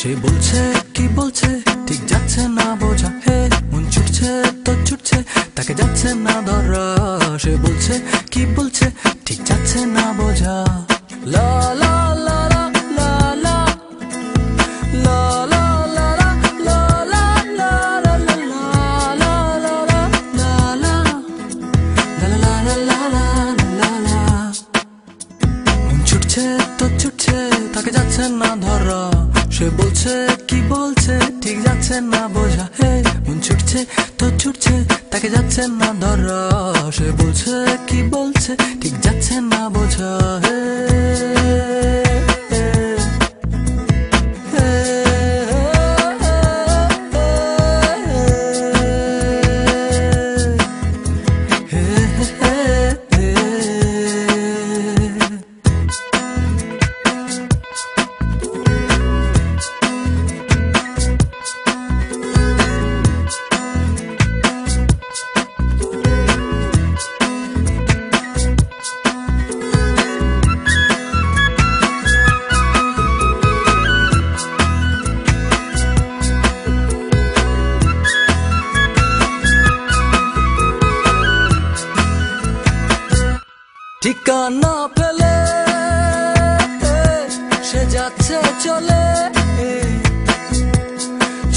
সে বলছে কি বলছে ঠিক যাচ্ছে না বোঝা, হে মন ছুটছে তো ছুটছে তাকে যাচ্ছে না ধরা। সে বলছে কি বলছে ঠিক যাচ্ছে না বোঝা। লা লা লা লা লা লা লা লা লা লা লা লা লা লা লা লা লা। মন ছুটছে তো ছুটছে তাকে যাচ্ছে না ধরা। সে বলছে কি বলছে ঠিক যাচ্ছে না বোঝা, হে মন ছুটছে তো ছুটছে তাকে যাচ্ছে না ধরা। সে বলছে কি বলছে ঠিক যাচ্ছে না বোঝা, হে ঠিকানা পেলে সে যাচ্ছে চলে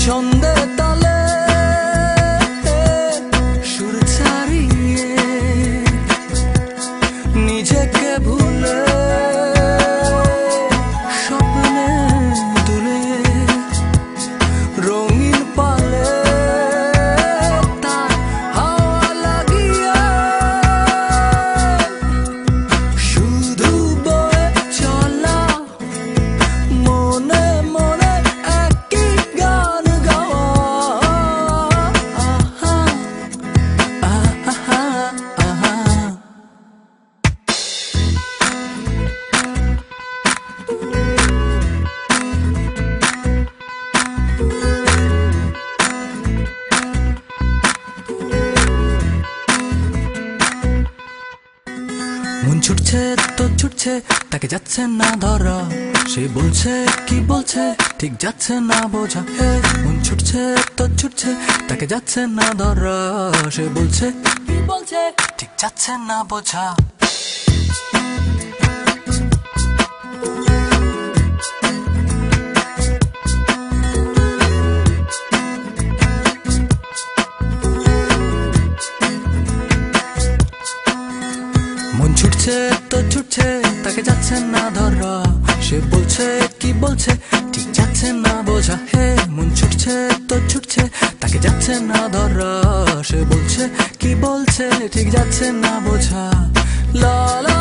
ছন্দে তালে সুর ছাড়িয়ে নিজেকে ভুলে স্বপ্নে দুলে রঙিন পালে মন ছুটছে তো ছুটছে তাকে যাচ্ছে না ধরা। সে বলছে কি বলছে ঠিক যাচ্ছে না বোঝা, হে মন ছুটছে তো ছুটছে তাকে যাচ্ছে না ধরা। সে বলছে কি বলছে ঠিক যাচ্ছে না বোঝা। মন ছুটছে তো ছুটছে তাকে যাচ্ছে না ধরা। সে বলছে কি বলছে ঠিক যাচ্ছে না বোঝা, হে মন ছুটছে তো ছুটছে তাকে যাচ্ছে না ধরা। সে বলছে কি বলছে ঠিক যাচ্ছে না বোঝা। লা লা